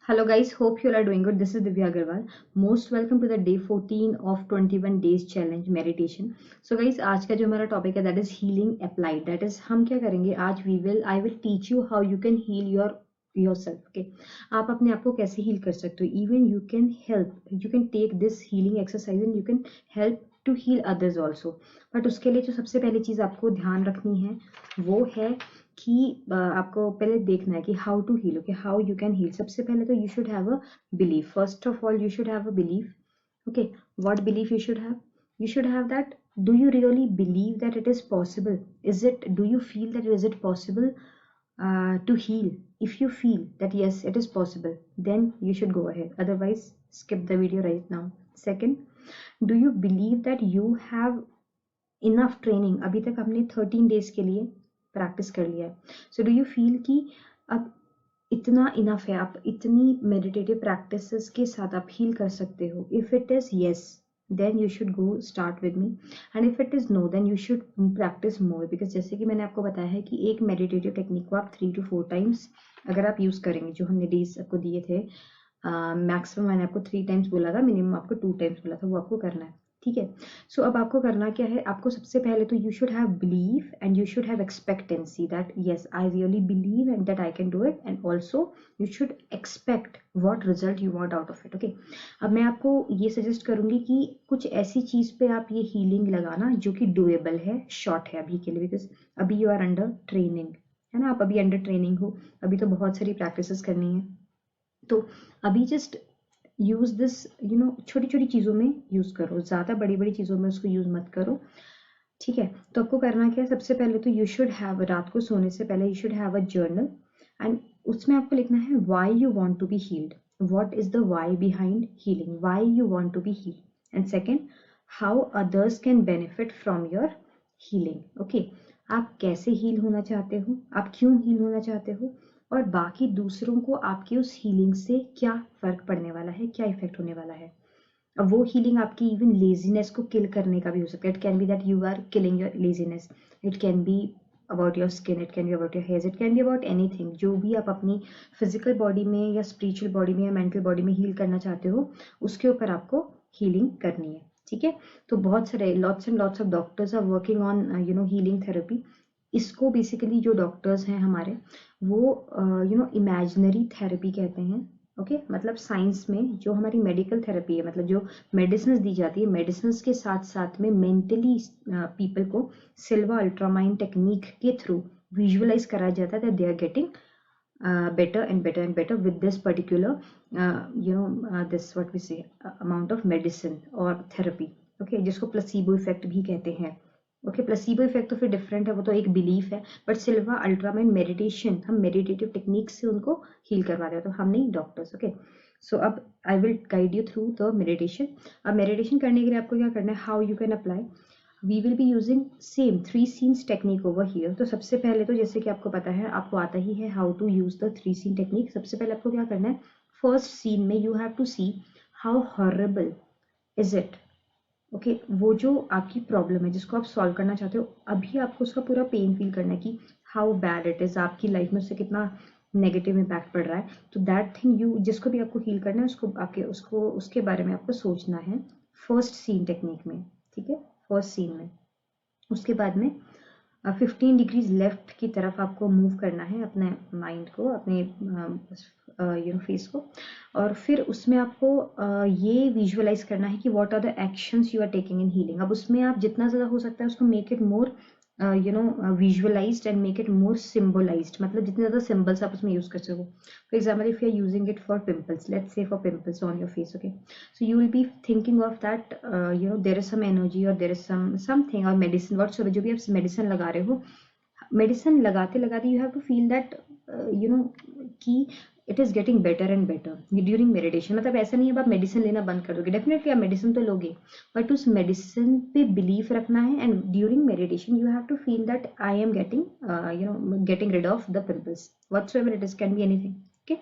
Hello guys, hope you all are doing good. This is Divya Agarwal. Most welcome to the day 14 of 21 days challenge meditation. So guys, आज का जो हमारा topic है that is healing applied. That is हम क्या करेंगे आज I will teach you how you can heal yourself. Okay, आप अपने आप को कैसे heal कर सकते हो. Even you can take this healing exercise and you can help to heal others also. But उसके लिए जो सबसे पहली चीज आपको ध्यान रखनी है वो है कि आपको पहले देखना है कि how to heal. Okay, how you can heal. सबसे पहले तो you should have a belief. First of all you should have a belief. Okay, what belief you should have? You should have that. Do you really believe that it is possible? Do you feel that is it possible to heal? If you feel that yes, it is possible, then you should go ahead. Otherwise, skip the video right now. Second, do you believe that you have enough training? अभी तक हमने 13 days के लिए practice कर लिया है. So do you feel कि अब इतना इनफ है, आप इतनी मेडिटेटिव प्रैक्टिसेस के साथ आप हील कर सकते हो? If it is yes, then you should go start with me. And if it is no, then you should practice more. Because जैसे कि मैंने आपको बताया है कि एक मेडिटेटिव टेक्निक को आप 3 to 4 टाइम्स अगर आप यूज करेंगे, जो हमने डेज आपको दिए थे, मैक्सिमम मैंने आपको 3 टाइम्स बोला था, मिनिमम आपको 2 टाइम्स बोला था, वो आपको करना है. ठीक है. सो अब आपको करना क्या है? आपको सबसे पहले तो you should have believe and you should have expectancy that yes I really believe and that I can do it. And also you should expect what result you want out of it. Okay, अब मैं आपको ये suggest करूंगी कि कुछ ऐसी चीज पे आप ये हीलिंग लगाना जो कि डुएबल है, शॉर्ट है अभी के लिए. बिकॉज अभी यू आर अंडर ट्रेनिंग, है ना, आप अभी अंडर ट्रेनिंग हो, अभी तो बहुत सारी प्रैक्टिसेस करनी है. तो अभी जस्ट यूज दिस, छोटी छोटी चीजों में यूज करो, ज्यादा बड़ी बड़ी चीजों में उसको यूज मत करो. ठीक है. तो आपको करना क्या है? सबसे पहले तो यू शुड हैव, रात को सोने से पहले you should have a journal and उसमें आपको लिखना है why you want to be healed. What is the why behind healing? Why you want to be healed. And second, how others can benefit from your healing. Okay, आप कैसे heal होना चाहते हो, आप क्यों हील होना चाहते हो, और बाकी दूसरों को आपकी उस हीलिंग से क्या फर्क पड़ने वाला है, क्या इफेक्ट होने वाला है. अब वो हीलिंग आपकी इवन लेजीनेस को किल करने का भी हो सकता है. It can be that you are killing your laziness. It can be about your skin, it can be about your hairs, it can be about anything. जो भी आप अपनी फिजिकल बॉडी में या स्पिरिचुअल बॉडी में या मेंटल बॉडी में heal करना चाहते हो, उसके ऊपर आपको हीलिंग करनी है. ठीक है. तो बहुत सारे lots and lots of doctors are working on healing therapy. इसको बेसिकली जो डॉक्टर्स हैं हमारे, वो इमेजिनरी थेरेपी कहते हैं. ओके, मतलब साइंस में जो हमारी मेडिकल थेरेपी है, मतलब जो मेडिसिन दी जाती है, मेडिसिन के साथ साथ में मेंटली पीपल को सिल्वा अल्ट्रामाइन टेक्निक के थ्रू विजुअलाइज कराया जाता है. They are getting better and better and better with this particular this what we say amount of medicine or therapy. Okay, जिसको प्लेसिबो इफेक्ट भी कहते हैं. ओके, प्लेसिबो इफेक्ट तो फिर डिफरेंट है, वो तो एक बिलीफ है. बट सिल्वा अल्ट्रामाइन मेडिटेशन, हम मेडिटेटिव टेक्निक से उनको हील करवा देते हैं, तो हम नहीं डॉक्टर्स. ओके, सो अब I will guide you through the meditation. अब मेडिटेशन करने के लिए आपको क्या करना है, how you can apply. We will be using same 3 scenes technique over here. तो सबसे पहले तो जैसे कि आपको पता है, आपको आता ही है how to use the 3 scene technique. सबसे पहले आपको क्या करना है, फर्स्ट सीन में you have to see how horrible is it. Okay, वो जो आपकी प्रॉब्लम है जिसको आप सॉल्व करना चाहते हो, अभी आपको उसका पूरा पेन फील करना है कि हाउ बैड इट इज, आपकी लाइफ में उससे कितना नेगेटिव इम्पैक्ट पड़ रहा है. तो दैट थिंग यू, जिसको भी आपको हील करना है, उसके बारे में आपको सोचना है फर्स्ट सीन टेक्निक में. ठीक है, फर्स्ट सीन में. उसके बाद में 15 डिग्रीज लेफ्ट की तरफ आपको मूव करना है अपने माइंड को, अपने फेस को. और फिर उसमें आपको ये विजुअलाइज करना है कि what are the actions you are taking in healing. अब उसमें आप जितना ज़्यादा हो सकता है उसको make it more visualised and make it more symbolised. मतलब जितने ज़्यादा सिम्बल्स आप उसमें यूज कर सको. For example, if you are using it for pimples, let's say for pimples on your face. Okay, so you will be thinking of that there is some energy और there is something और medicine whatsoever. जो भी आप medicine लगा रहे हो, medicine लगाते लगाते you have to feel that कि it is getting better and better during meditation. मतलब ऐसा नहीं है आप मेडिसिन लेना बंद कर दोगे, डेफिनेटली आप मेडिसिन तो लोगे, बट उस मेडिसिन पे बिलीफ रखना है. And during meditation you have to feel that I am getting rid of the pimples whatsoever it is, can be anything. Okay,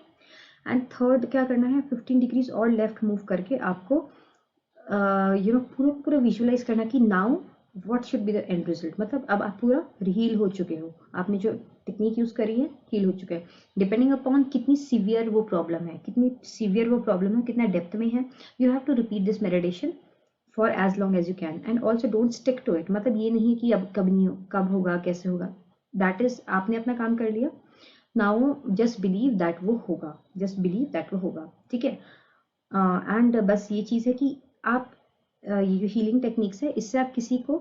and third क्या करना है, 15 डिग्रीज और लेफ्ट मूव करके आपको पूरा पूरा विजुअलाइज करना कि now what should be the end result, मतलब अब आप पूरा हील हो चुके हो, आपने जो टेक्निक यूज करी है हील हो चुका है, डिपेंडिंग अपॉन कितनी सीवियर वो प्रॉब्लम है, कितनी सीवियर वो प्रॉब्लम है, कितना डेप्थ में है, you have to repeat this meditation for as long as you can and also don't stick to it, मतलब ये नहीं है कि अब कब नहीं हो, कब होगा, कैसे होगा, दैट इज आपने अपना काम कर लिया, नाउ जस्ट बिलीव दैट वो होगा, जस्ट बिलीव दैट वो होगा, ठीक है। एंड बस ये चीज़ है कि आप ये जो हीलिंग टेक्निक्स है इससे आप किसी को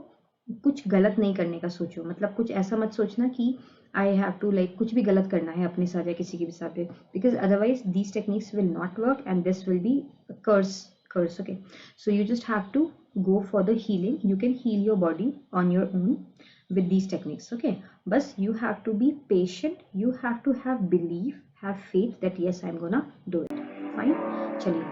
कुछ गलत नहीं करने का सोचो, मतलब कुछ ऐसा मत सोचना कि आई हैव टू लाइक कुछ भी गलत करना है अपने साथ या किसी के भी साथ, because otherwise these techniques will not work and this will be curse, okay, so you just have to go for the healing, you can heal your body on your own with these techniques, okay, but you have to be patient, you have to have belief, have faith that yes I'm gonna do it, fine, chaliye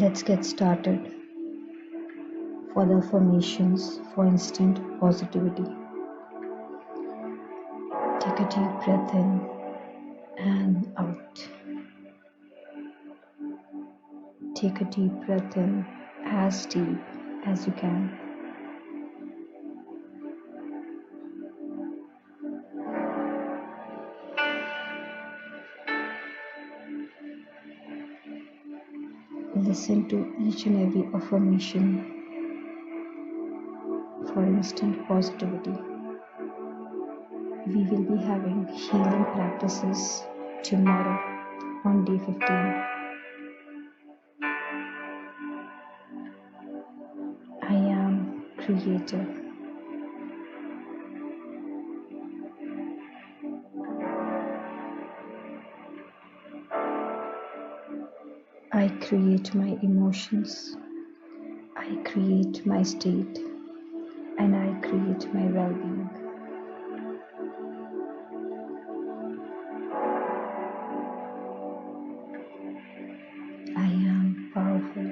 let's get started for the affirmations for instant positivity. Take a deep breath in and out. Take a deep breath in as deep as you can. Listen to each and every affirmation for instant positivity. We will be having healing practices tomorrow on day 15. I am creator. I create my emotions. I create my state and I create my well-being. I am powerful.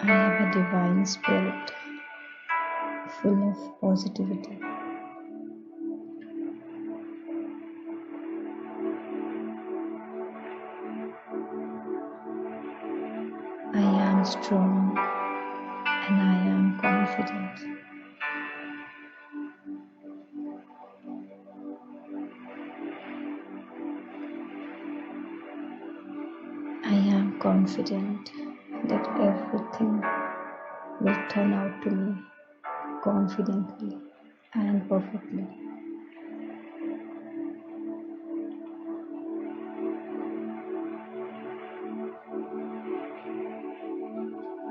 I am a divine spirit full of positivity. I am strong and I am confident. I am confident that everything will turn out to me confidently and perfectly.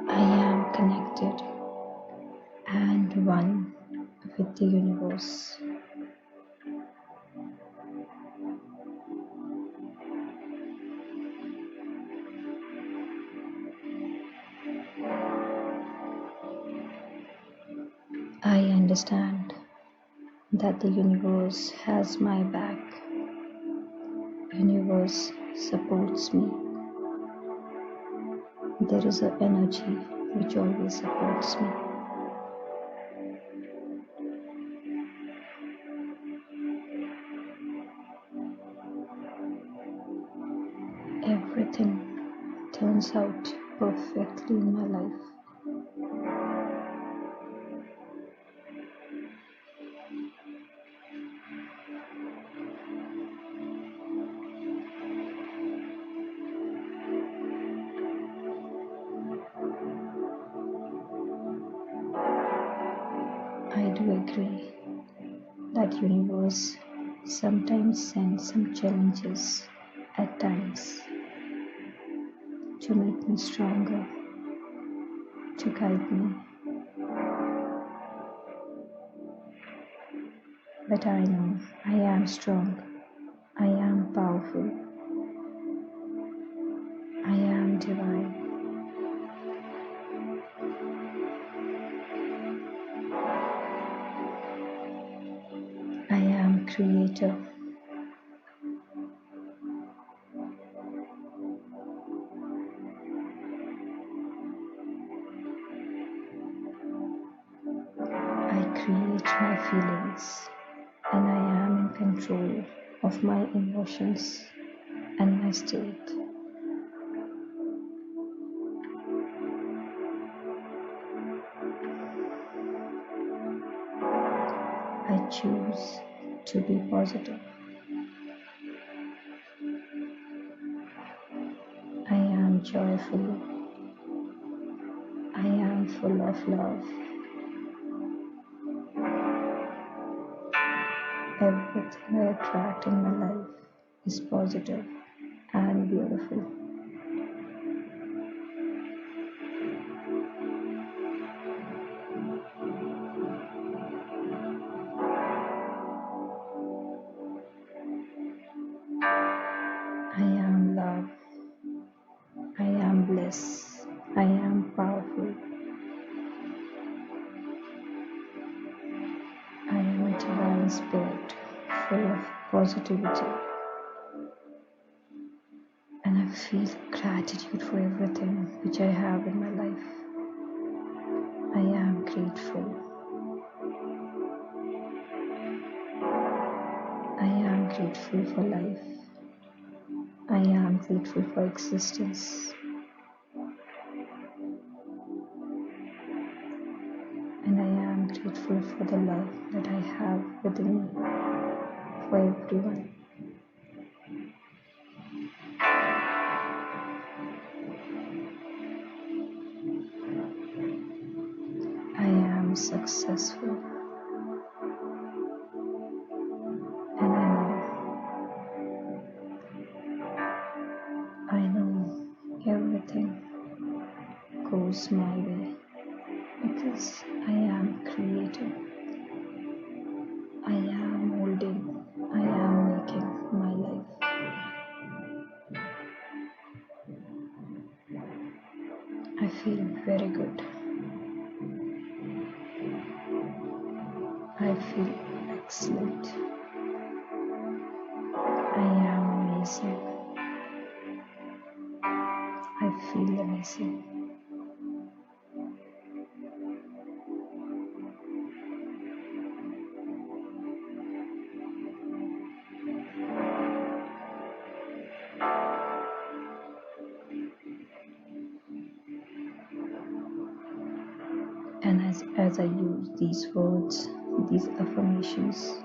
I am connected and one with the universe. I understand that the universe has my back. Universe supports me. There is an energy which always supports me. Everything turns out perfectly in my life. I do agree that universe sometimes sends some challenges at times to make me stronger, to guide me. But I know I am strong, I am powerful, I am divine. I am creator. my feelings, and I am in control of my emotions and my state. I choose to be positive. I am joyful. I am full of love. Everything I attract in my life is positive and beautiful. I am love. I am bliss. I am powerful. I am a divine spirit full of positivity. And I feel gratitude for everything which I have in my life. I am grateful. I am grateful for life. I am grateful for existence. And I am grateful for the love that I have within me for everyone. I am successful. And I know everything goes my way because I am creative. I am molding. I am making my life. I feel very good. I feel excellent. I am amazing. I feel amazing. And as I use these words, these affirmations,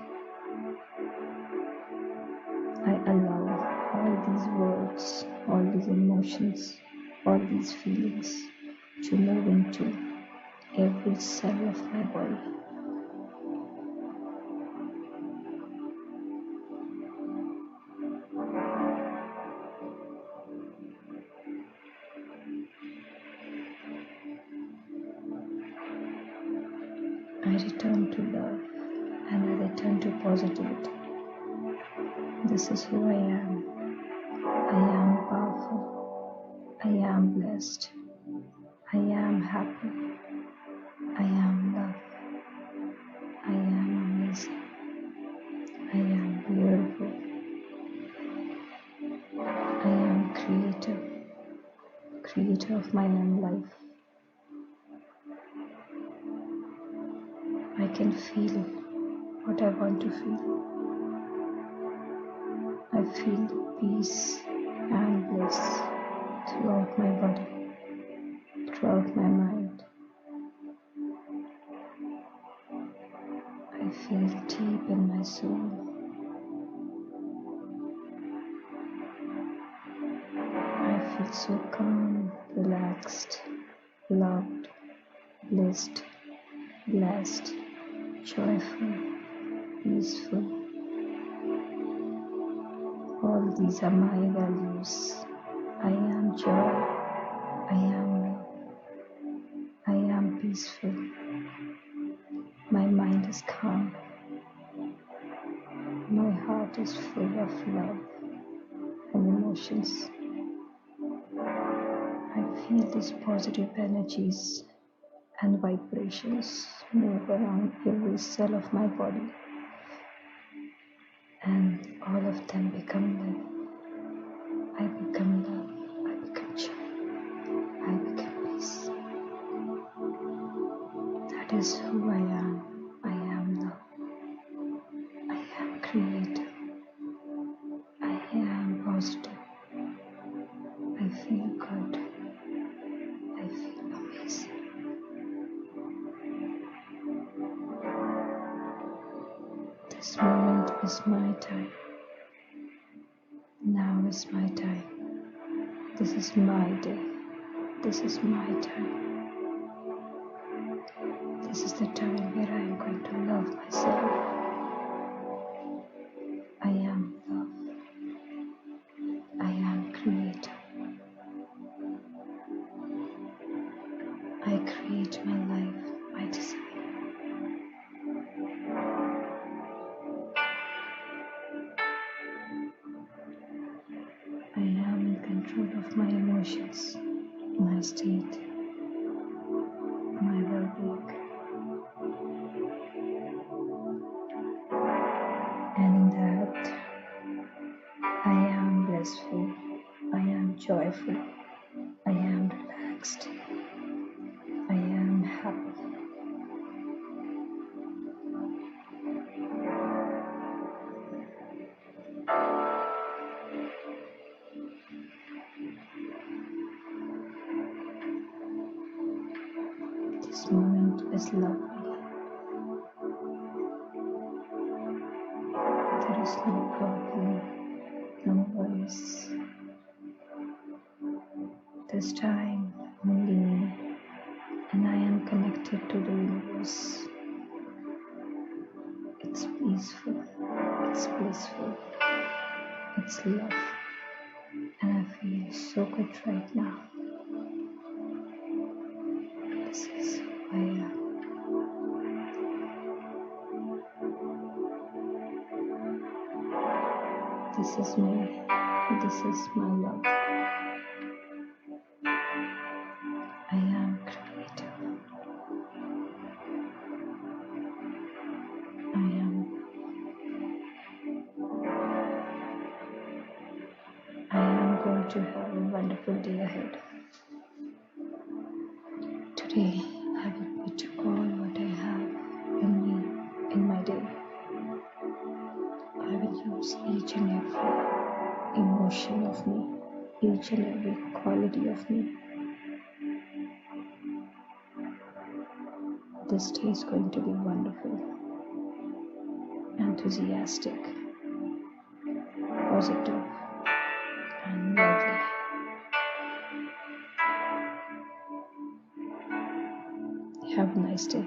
I allow all these words, all these emotions, all these feelings to move into every cell of my body. I return to love and I return to positivity. This is who I am. I am powerful. I am blessed. I am happy. I am loved. I am amazing. I am beautiful. I am creator of my own life. I can feel what I want to feel. I feel peace and bliss throughout my body, throughout my mind. I feel deep in my soul. I feel so calm, relaxed, loved, blissed, blessed, joyful, peaceful. All these are my values. I am joy. I am love. I am peaceful. My mind is calm. My heart is full of love and emotions. I feel these positive energies and vibrations move around every cell of my body, and all of them become love. I become love. I become joy. I become peace. That is who I am. I am love. is my time. Now is my time. This is my day. This is my time. This is the time where I am going to love myself. I am love. I am creator. I create my life, my desire. I am in control of my emotions, my state, my well-being. And in that, I am blissful, I am joyful, I am relaxed, I am happy. This moment is lovely. There is no problem, no worries. This time, only me, and I am connected to the universe. It's peaceful, it's blissful, it's love, and I feel so good right now. This is who I am. This is me. This is my love. I am creative. I am going to have a wonderful day ahead. Today, I will put all what I have in me in my day. I will use each and every emotion of me, each and every quality of me. This day is going to be wonderful, enthusiastic, positive, and lovely. Have a nice day.